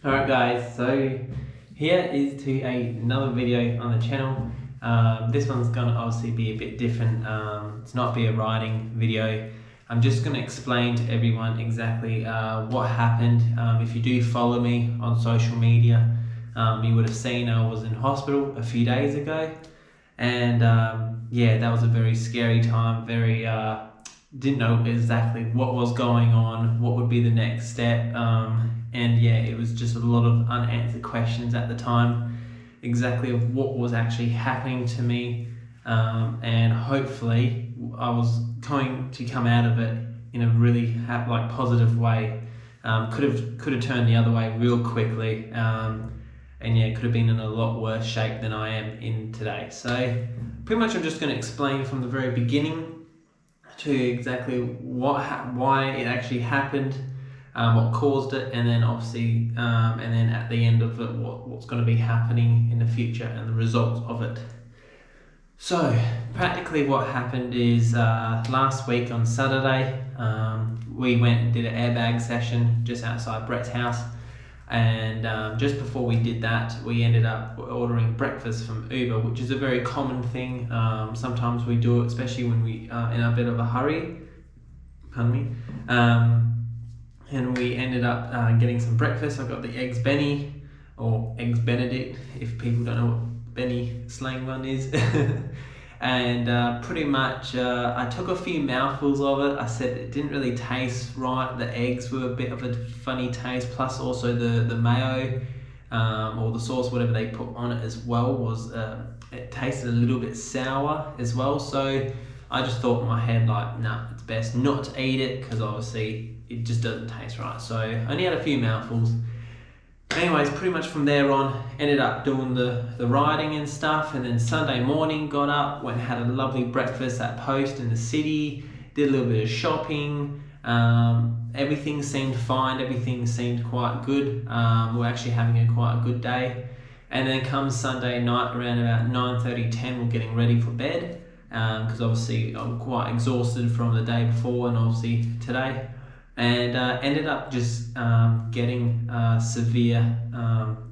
Alright guys, so here is to another video on the channel. This one's gonna obviously be a bit different. It's not be a riding video. I'm just gonna explain to everyone exactly what happened. If you do follow me on social media, you would have seen I was in hospital a few days ago, and yeah, that was a very scary time. Didn't know exactly what was going on, what would be the next step, and yeah, it was just a lot of unanswered questions at the time, exactly of what was actually happening to me, and hopefully I was going to come out of it in a really positive way. Could have turned the other way real quickly, and yeah, could have been in a lot worse shape than I am in today. So pretty much I'm just going to explain from the very beginning to exactly why it actually happened, what caused it, and then obviously and then at the end of it what's going to be happening in the future and the results of it. So practically what happened is last week on Saturday, we went and did an airbag session just outside Brett's house, and just before we did that, we ended up ordering breakfast from Uber, which is a very common thing. Sometimes we do it, especially when we are in a bit of a hurry. Pardon me. And we ended up getting some breakfast. I got the eggs Benny, or eggs Benedict, if people don't know what Benny slang one is. And pretty much I took a few mouthfuls of it. I said it didn't really taste right. The eggs were a bit of a funny taste, plus also the mayo or the sauce, whatever they put on it as well, was it tasted a little bit sour as well. So I just thought in my head, like, nah, it's best not to eat it, because obviously it just doesn't taste right. So I only had a few mouthfuls. Anyways, pretty much from there on, ended up doing the riding and stuff, and then Sunday morning got up, went and had a lovely breakfast at Post in the city, did a little bit of shopping. Everything seemed fine, everything seemed quite good. We're actually having quite a good day. And then comes Sunday night around about 9:30, 10, we're getting ready for bed, because obviously I'm quite exhausted from the day before and obviously today. And ended up just getting severe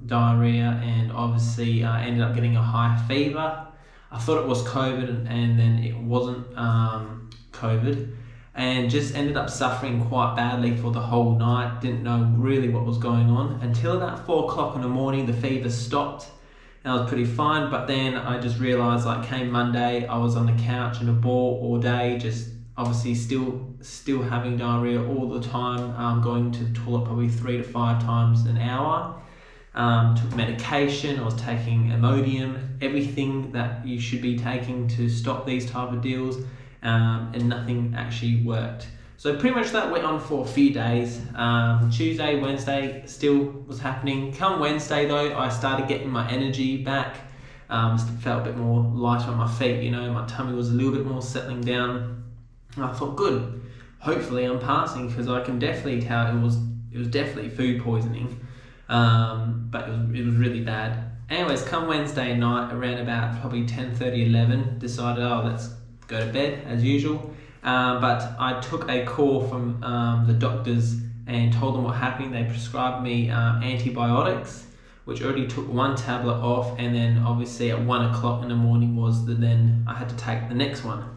diarrhea, and obviously ended up getting a high fever. I thought it was COVID, and then it wasn't COVID, and just ended up suffering quite badly for the whole night. Didn't know really what was going on until about 4 o'clock in the morning. The fever stopped and I was pretty fine, but then I just realised, like, came Monday, I was on the couch in a ball all day, just obviously still having diarrhea all the time, going to the toilet probably 3 to 5 times an hour. Took medication, I was taking Imodium, everything that you should be taking to stop these type of deals, and nothing actually worked. So pretty much that went on for a few days. Tuesday, Wednesday still was happening. Come Wednesday though, I started getting my energy back. Felt a bit more lighter on my feet, you know, my tummy was a little bit more settling down. And I thought, good, hopefully I'm passing, because I can definitely tell it was definitely food poisoning, but it was really bad. Anyways, come Wednesday night around about probably 10:30, 11, decided, oh, let's go to bed as usual. But I took a call from the doctors and told them what happened. They prescribed me antibiotics, which already took one tablet off, and then obviously at 1 o'clock in the morning then I had to take the next one.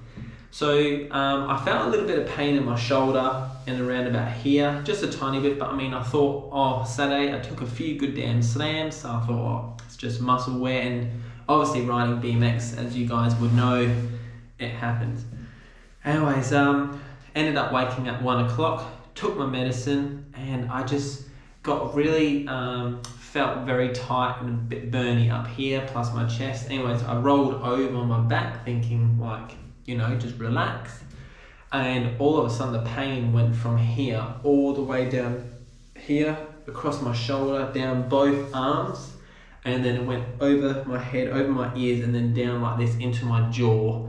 So I felt a little bit of pain in my shoulder and around about here, just a tiny bit, but I mean, I thought, oh, Saturday I took a few good damn slams, so I thought, oh, it's just muscle wear, and obviously riding BMX, as you guys would know, it happens. Anyways, ended up waking up 1 o'clock, took my medicine, and I just got really, felt very tight and a bit burny up here, plus my chest. Anyways, I rolled over on my back thinking, like, you know, just relax. And all of a sudden the pain went from here all the way down here, across my shoulder, down both arms, and then it went over my head, over my ears, and then down like this into my jaw.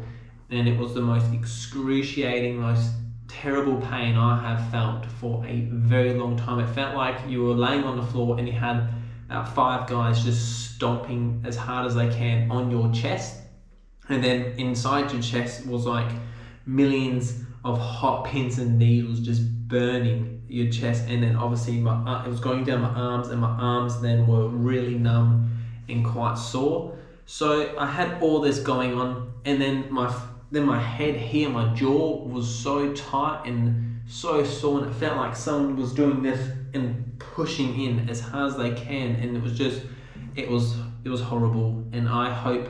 And it was the most excruciating, most terrible pain I have felt for a very long time. It felt like you were laying on the floor and you had about 5 guys just stomping as hard as they can on your chest. And then inside your chest was like millions of hot pins and needles just burning your chest, and then obviously it was going down my arms, and my arms then were really numb and quite sore. So I had all this going on, and then my head here, my jaw was so tight and so sore, and it felt like someone was doing this and pushing in as hard as they can, and it was horrible. And I hope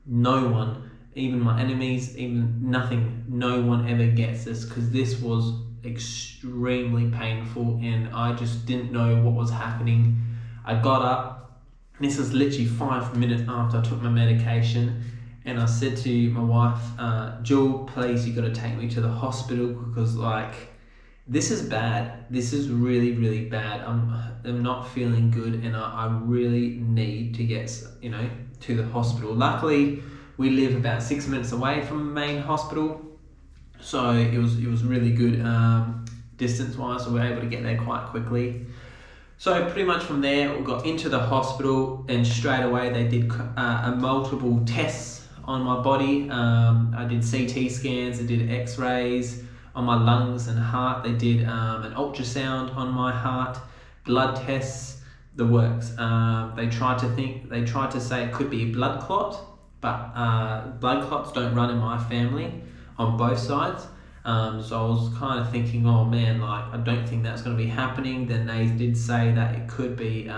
no one, even my enemies, no one ever gets this, because this was extremely painful, and I just didn't know what was happening. I got up, and this was literally 5 minutes after I took my medication, and I said to my wife, Jill, please, you got to take me to the hospital, because like, this is bad. This is really, really bad. I'm not feeling good, and I really need to get, to the hospital. Luckily, we live about 6 minutes away from the main hospital, so it was really good distance-wise, so we were able to get there quite quickly. So pretty much from there, we got into the hospital, and straight away they did multiple tests on my body. I did CT scans, they did X-rays on my lungs and heart. They did an ultrasound on my heart, blood tests, the works. They tried to say it could be a blood clot, but blood clots don't run in my family on both sides. So I was kind of thinking, oh man, like, I don't think that's going to be happening. Then they did say that it could be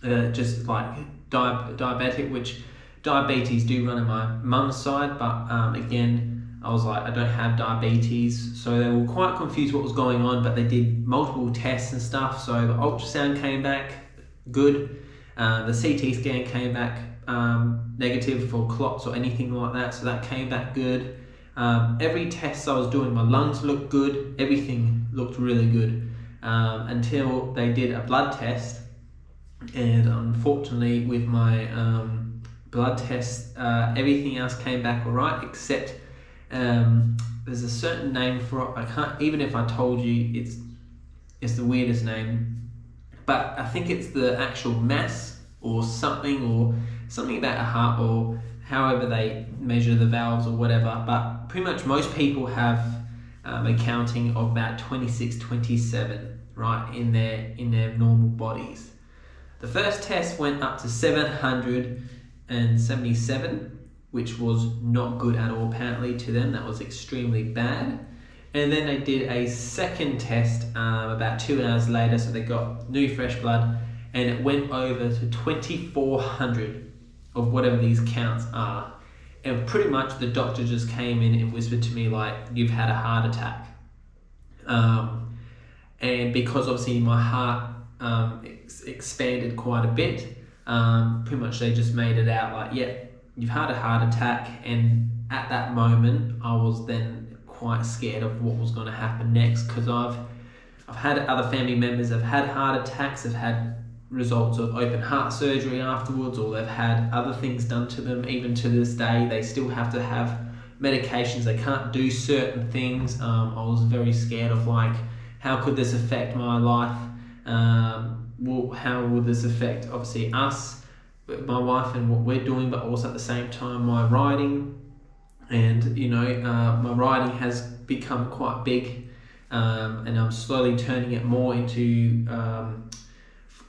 just like diabetic, which diabetes do run in my mum's side, but again, I was like, I don't have diabetes. So they were quite confused what was going on, but they did multiple tests and stuff. So the ultrasound came back good. The CT scan came back negative for clots or anything like that. So that came back good. Every test I was doing, my lungs looked good. Everything looked really good until they did a blood test. And unfortunately, with my blood test, everything else came back all right, except there's a certain name for it. I can't, even if I told you, it's the weirdest name, but I think it's the actual mass or something about a heart, or however they measure the valves or whatever. But pretty much most people have a counting of about 26, 27, right, in their normal bodies. The first test went up to 777, which was not good at all. Apparently to them, that was extremely bad. And then they did a second test about 2 hours later, so they got new fresh blood, and it went over to 2,400 of whatever these counts are. And pretty much the doctor just came in and whispered to me like, you've had a heart attack. And because obviously my heart expanded quite a bit, pretty much they just made it out like, yeah, you've had a heart attack. And at that moment, I was then quite scared of what was going to happen next, because I've had other family members have had heart attacks, have had results of open heart surgery afterwards, or they've had other things done to them. Even to this day, they still have to have medications. They can't do certain things. I was very scared of like, how could this affect my life? How would this affect obviously us, my wife, and what we're doing, but also at the same time my riding. And my riding has become quite big, and I'm slowly turning it more into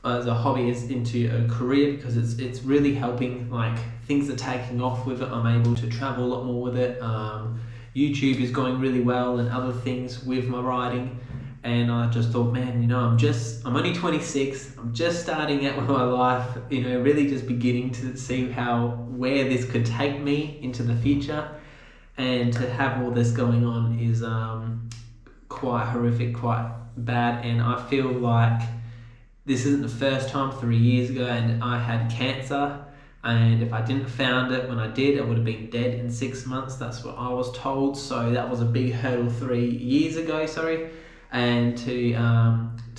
as a hobby, as into a career, because it's really helping. Like, things are taking off with it. I'm able to travel a lot more with it. YouTube is going really well, and other things with my riding. And I just thought, man, I'm only 26. I'm just starting out with my life, really just beginning to see where this could take me into the future. And to have all this going on is quite horrific, quite bad. And I feel like this isn't the first time. 3 years ago, and I had cancer. And if I didn't found it when I did, I would have been dead in 6 months. That's what I was told. So that was a big hurdle 3 years ago, and to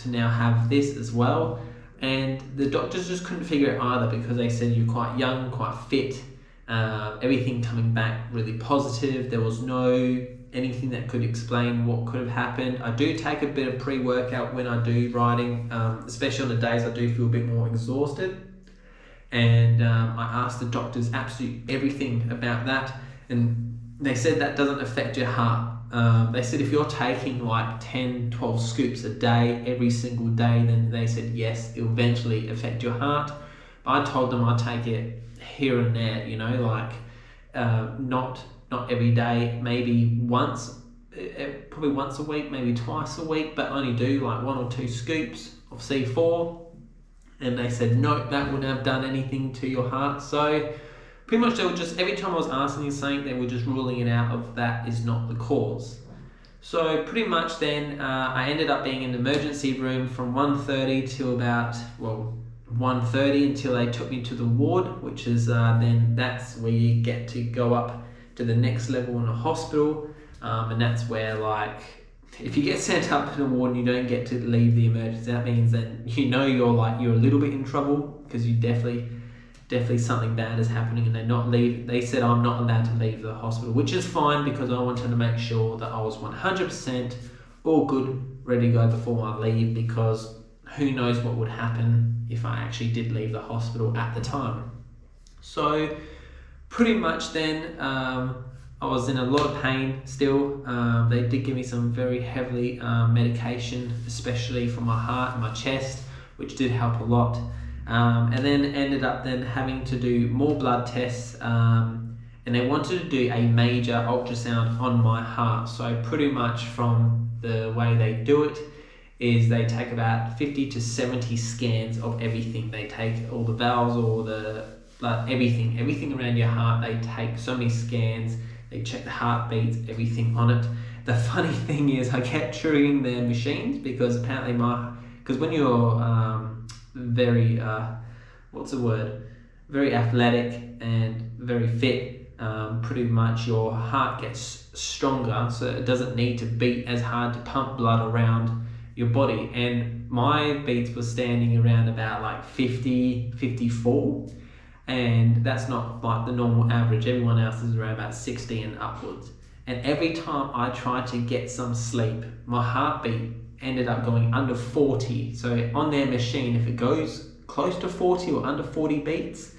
now have this as well. And the doctors just couldn't figure it either, because they said you're quite young, quite fit, everything coming back really positive. There was no anything that could explain what could have happened. I do take a bit of pre-workout when I do riding, especially on the days I do feel a bit more exhausted. And I asked the doctors absolutely everything about that, and they said that doesn't affect your heart. They said if you're taking like 10, 12 scoops a day, every single day, then they said yes, it'll eventually affect your heart. But I told them I take it here and there, you know, like not every day, maybe once, probably once a week, maybe twice a week, but only do like 1 or 2 scoops of C4. And they said, no, that wouldn't have done anything to your heart. So pretty much they were just, every time I was asking something, they were just ruling it out of that is not the cause. So pretty much then I ended up being in the emergency room from 1:30 till about, 1:30 until they took me to the ward, which is then that's where you get to go up to the next level in a hospital. And that's where, like, if you get sent up to the ward and you don't get to leave the emergency, that means that you know you're a little bit in trouble, because you definitely something bad is happening, and they said I'm not allowed to leave the hospital, which is fine, because I wanted to make sure that I was 100% all good, ready to go before I leave, because who knows what would happen if I actually did leave the hospital at the time. So pretty much then I was in a lot of pain still. They did give me some very heavily medication, especially for my heart and my chest, which did help a lot. And then ended up then having to do more blood tests, and they wanted to do a major ultrasound on my heart. So pretty much from the way they do it is they take about 50 to 70 scans of everything. They take all the valves, all the blood, everything around your heart. They take so many scans. They check the heartbeats, everything on it. The funny thing is I kept triggering their machines, because apparently because when you're very very athletic and very fit, pretty much your heart gets stronger, so it doesn't need to beat as hard to pump blood around your body. And my beats were standing around about like 50, 54. And that's not like the normal average. Everyone else is around about 60 and upwards. And every time I tried to get some sleep, my heartbeat ended up going under 40. So on their machine, if it goes close to 40 or under 40 beats,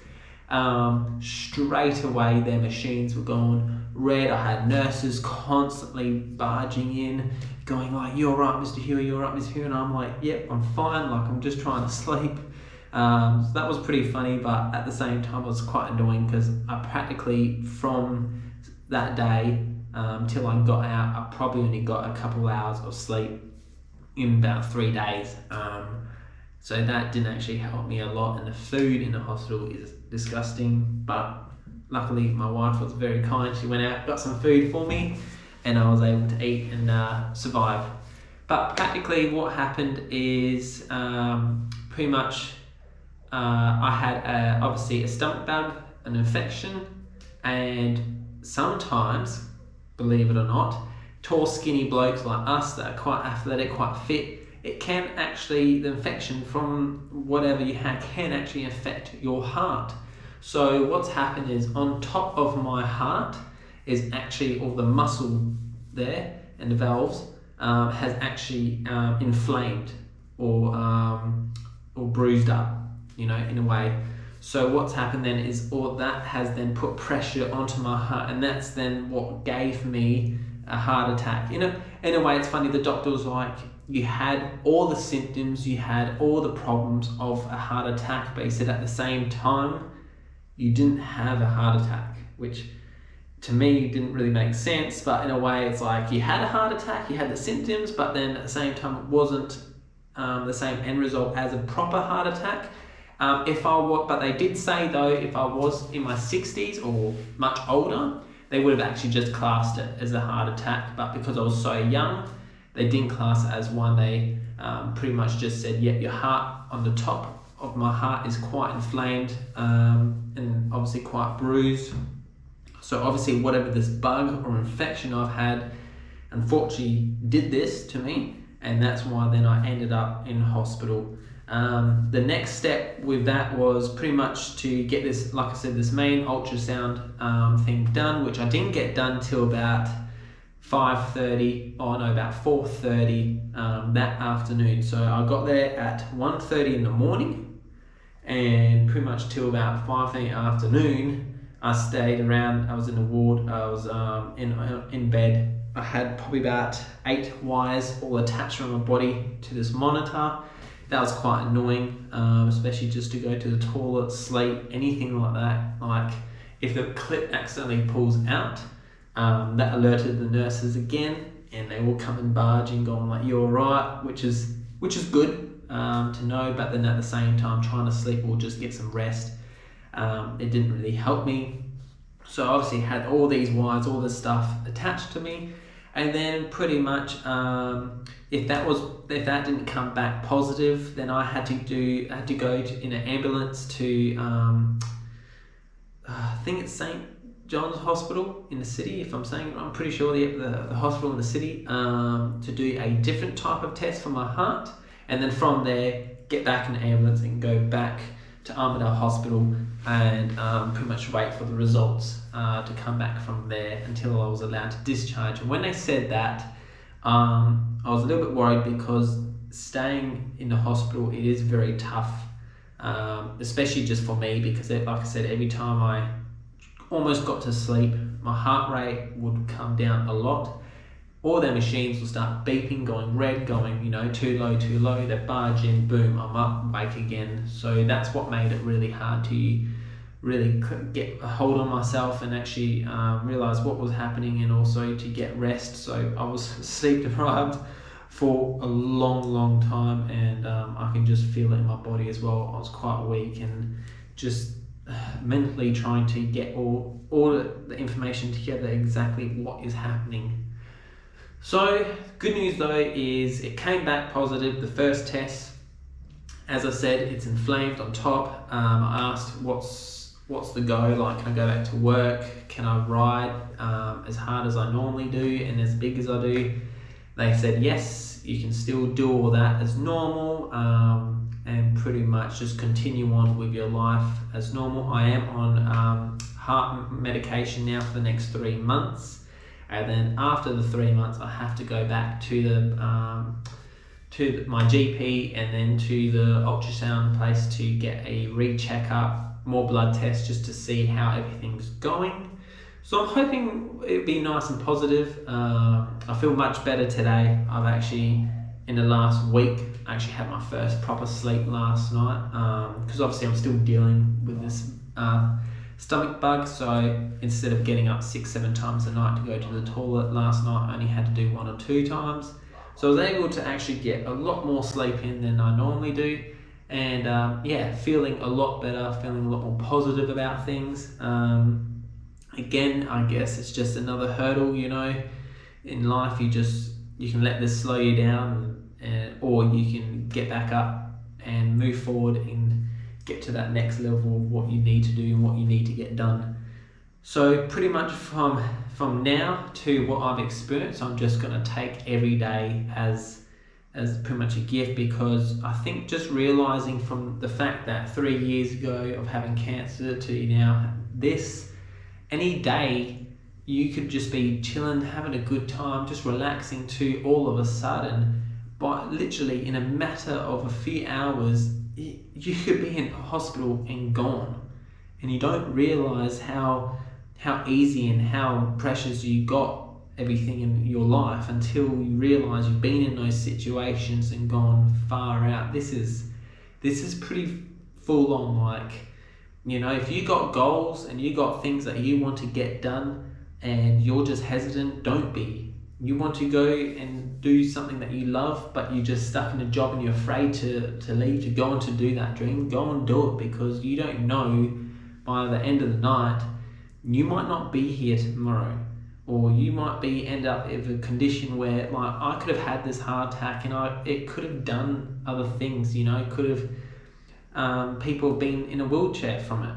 straight away their machines were going red. I had nurses constantly barging in, going like, "You're right, Mr. Huey, you're right, Mr. Huey." And I'm like, "Yep, I'm fine, like I'm just trying to sleep." So that was pretty funny, but at the same time it was quite annoying, because I practically, from that day till I got out, I probably only got a couple hours of sleep in about 3 days. So that didn't actually help me a lot, and the food in the hospital is disgusting, but luckily my wife was very kind. She went out, got some food for me, and I was able to eat and survive. But practically what happened is pretty much I had obviously a stomach bug, an infection, and sometimes, believe it or not, tall skinny blokes like us that are quite athletic, quite fit, it can actually, the infection from whatever you had can actually affect your heart. So what's happened is, on top of my heart is actually all the muscle there and the valves has actually inflamed or bruised up, you know, in a way. So what's happened then is all that has then put pressure onto my heart, and that's then what gave me a heart attack. In a way, it's funny, the doctor was like, you had all the symptoms, you had all the problems of a heart attack, but he said at the same time, you didn't have a heart attack, which to me didn't really make sense. But in a way, it's like you had a heart attack, you had the symptoms, but then at the same time, it wasn't the same end result as a proper heart attack. But they did say though, if I was in my 60s or much older, they would have actually just classed it as a heart attack. But because I was so young, they didn't class it as one. They pretty much just said, yeah, your heart on the top of my heart is quite inflamed and obviously quite bruised. So obviously whatever this bug or infection I've had, unfortunately did this to me, and that's why then I ended up in hospital. The next step with that was pretty much to get this, like I said, this main ultrasound thing done, which I didn't get done till about 5:30, about 4:30 that afternoon. So I got there at 1:30 in the morning, and pretty much till about 5:30 afternoon, I stayed around. I was in the ward. I was in bed I had probably about 8 wires all attached from my body to this monitor. That was quite annoying, especially just to go to the toilet, sleep, anything like that. Like if the clip accidentally pulls out, that alerted the nurses again, and they will come and barge and going like, "You're all right," which is good to know. But then at the same time, trying to sleep or just get some rest, it didn't really help me. So I obviously had all these wires, all this stuff attached to me, and then pretty much if that didn't come back positive, then I had to go in an ambulance to I think it's St. John's Hospital in the city, if I'm pretty sure the hospital in the city, to do a different type of test for my heart, and then from there get back in the ambulance and go back to Armidale Hospital and pretty much wait for the results to come back from there until I was allowed to discharge. And when they said that, I was a little bit worried, because staying in the hospital, it is very tough, especially just for me, because like I said, every time I almost got to sleep, my heart rate would come down a lot. All their machines will start beeping, going red, going, too low, they barge in, boom, I'm up, wake again. So that's what made it really hard to really get a hold on myself and actually realize what was happening, and also to get rest. So I was sleep deprived for a long time, and I can just feel it in my body as well. I was quite weak and just mentally trying to get all the information together, exactly what is happening. So good news though is it came back positive, the first test. As I said, it's inflamed on top. I asked what's the go, like can I go back to work, can I ride as hard as I normally do and as big as I do. They said yes, you can still do all that as normal, and pretty much just continue on with your life as normal. I am on heart medication now for the next 3 months. And then after the 3 months, I have to go back to my GP and then to the ultrasound place to get a re-checkup, more blood tests, just to see how everything's going. So I'm hoping it'll be nice and positive. I feel much better today. I've actually, in the last week, actually had my first proper sleep last night, because obviously I'm still dealing with this stomach bug. So instead of getting up 6-7 times a night to go to the toilet, last night I only had to do 1 or 2 times. So I was able to actually get a lot more sleep in than I normally do, and feeling a lot better, feeling a lot more positive about things. Again, I guess it's just another hurdle, in life. You can let this slow you down, or you can get back up and move forward and get to that next level of what you need to do and what you need to get done. So pretty much from now to what I've experienced, I'm just going to take every day as pretty much a gift, because I think just realizing from the fact that 3 years ago of having cancer to now this, any day you could just be chilling, having a good time, just relaxing, to all of a sudden, but literally in a matter of a few hours, you could be in a hospital and gone, and you don't realize how easy and how precious you got everything in your life until you realize you've been in those situations and gone far out. This is pretty full on. Like, if you got goals and you got things that you want to get done and you're just hesitant, don't be. You want to go and do something that you love, but you're just stuck in a job and you're afraid to leave, to go on to do that dream, go and do it, because you don't know, by the end of the night, you might not be here tomorrow, or you might end up in a condition where, like, I could have had this heart attack and it could have done other things, could have, people have been in a wheelchair from it.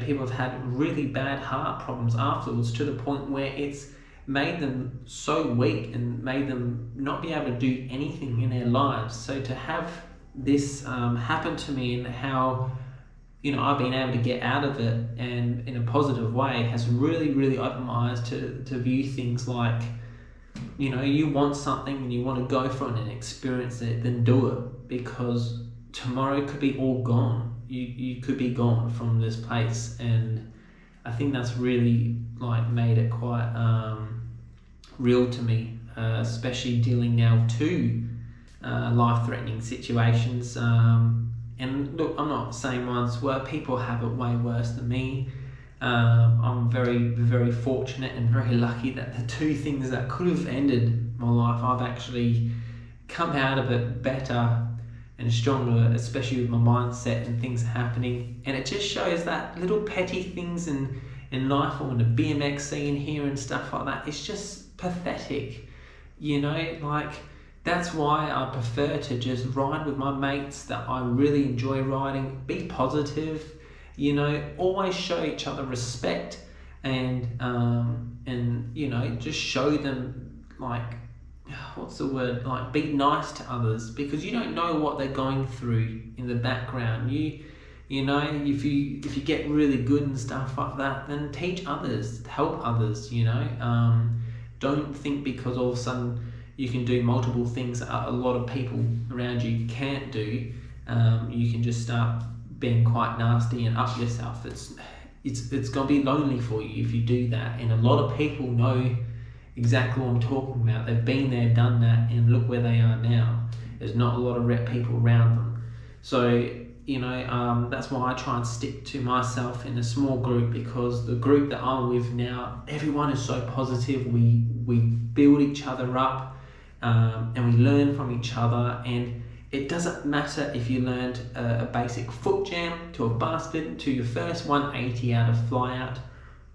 People have had really bad heart problems afterwards, to the point where it's made them so weak and made them not be able to do anything in their lives. So to have this happen to me, and how I've been able to get out of it and in a positive way, has really opened my eyes to view things like, you want something and you want to go for it and experience it, then do it, because tomorrow could be all gone. You could be gone from this place. And I think that's really made it quite real to me, especially dealing now to life-threatening situations. And look, I'm not saying one's worse. People have it way worse than me. I'm very, very fortunate and very lucky that the two things that could have ended my life, I've actually come out of it better and stronger, especially with my mindset and things happening. And it just shows that little petty things in life, or in the BMX scene here and stuff like that, it's just pathetic. You know, like, that's why I prefer to just ride with my mates that I really enjoy riding. Be positive, you know, always show each other respect, and you know, just show them, like, what's the word, like, be nice to others, because you don't know what they're going through in the background. You know, if you get really good and stuff like that, then teach others, help others, you know. Don't think because all of a sudden you can do multiple things that a lot of people around you can't do, you can just start being quite nasty and up yourself. It's gonna be lonely for you if you do that, and a lot of people know exactly what I'm talking about. They've been there, done that, and look where they are now. There's not a lot of people around them. So, you know, that's why I try and stick to myself in a small group, because the group that I'm with now, everyone is so positive. We build each other up, and we learn from each other. And it doesn't matter if you learned a basic foot jam to a basket to your first 180 out of fly out.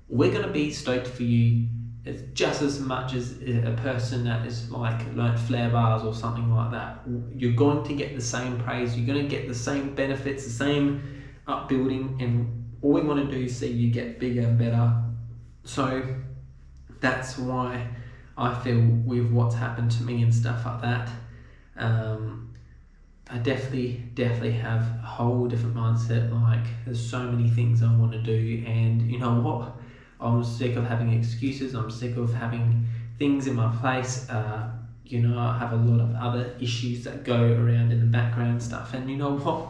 We're going to be stoked for you. It's just as much as a person that is like learnt flare bars or something like that. You're going to get the same praise. You're going to get the same benefits, the same upbuilding, and all we want to do is see you get bigger and better. So that's why I feel with what's happened to me and stuff like that, I definitely have a whole different mindset. Like, there's so many things I want to do, and you know what? I'm sick of having excuses. I'm sick of having things in my place. You know, I have a lot of other issues that go around in the background stuff. And you know what?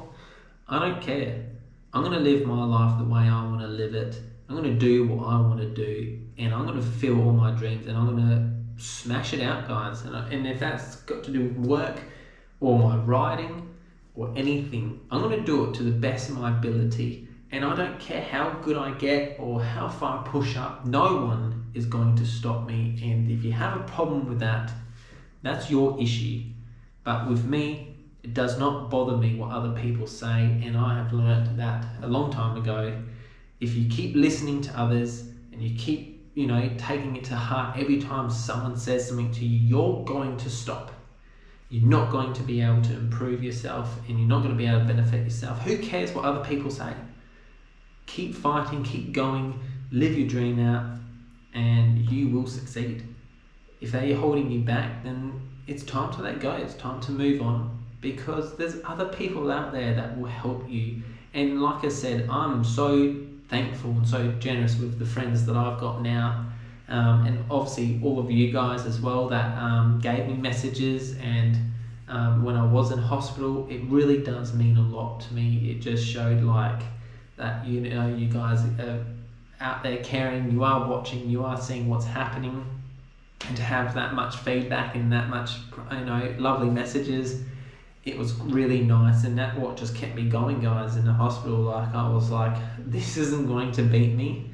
I don't care. I'm going to live my life the way I want to live it. I'm going to do what I want to do. And I'm going to fulfill all my dreams. And I'm going to smash it out, guys. And if that's got to do with work or my writing or anything, I'm going to do it to the best of my ability. And I don't care how good I get or how far I push up. No one is going to stop me. And if you have a problem with that, that's your issue. But with me, it does not bother me what other people say. And I have learned that a long time ago. If you keep listening to others and you keep, you know, taking it to heart every time someone says something to you, you're going to stop. You're not going to be able to improve yourself, and you're not going to be able to benefit yourself. Who cares what other people say? Keep fighting, keep going, live your dream out, and you will succeed. If they're holding you back, then it's time to let go. It's time to move on, because there's other people out there that will help you. And like I said, I'm so thankful and so generous with the friends that I've got now, and obviously all of you guys as well that gave me messages. And when I was in hospital, it really does mean a lot to me. It just showed like that, you know, you guys are out there caring, you are watching, you are seeing what's happening, and to have that much feedback and that much, you know, lovely messages, it was really nice. And that what just kept me going, guys, in the hospital. Like, I was like, this isn't going to beat me.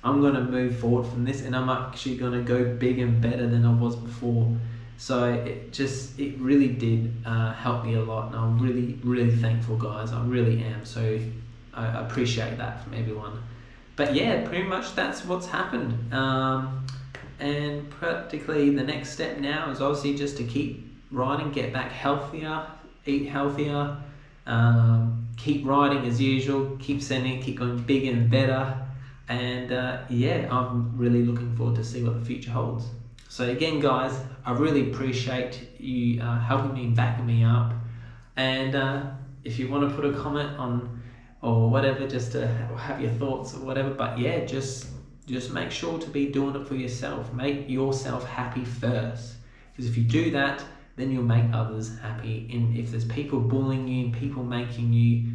I'm going to move forward from this, and I'm actually going to go big and better than I was before. So it really did help me a lot, and I'm really, really thankful, guys. I really am. So I appreciate that from everyone. But yeah, pretty much that's what's happened. And practically the next step now is obviously just to keep riding, get back healthier, eat healthier, keep riding as usual, keep sending, keep going bigger and better. And yeah, I'm really looking forward to see what the future holds. So again, guys, I really appreciate you helping me and backing me up. And if you want to put a comment on or whatever, just to have your thoughts or whatever, but yeah, just make sure to be doing it for yourself. Make yourself happy first, because if you do that, then you'll make others happy. And if there's people bullying you and people making you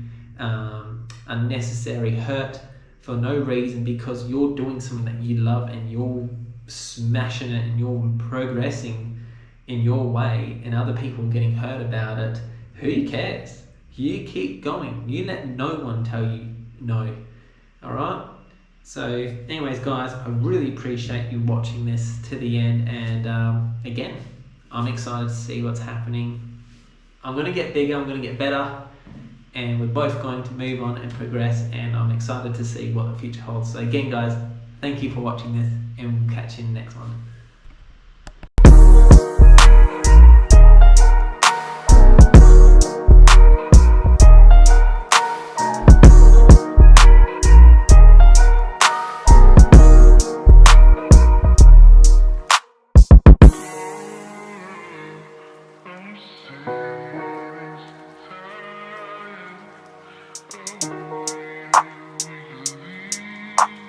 unnecessary hurt for no reason, because you're doing something that you love and you're smashing it and you're progressing in your way and other people getting hurt about it, who cares? You keep going. You let no one tell you no. Alright? So anyways guys, I really appreciate you watching this to the end, and again, I'm excited to see what's happening. I'm going to get bigger, I'm going to get better, and we're both going to move on and progress, and I'm excited to see what the future holds. So again guys, thank you for watching this, and we'll catch you in the next one.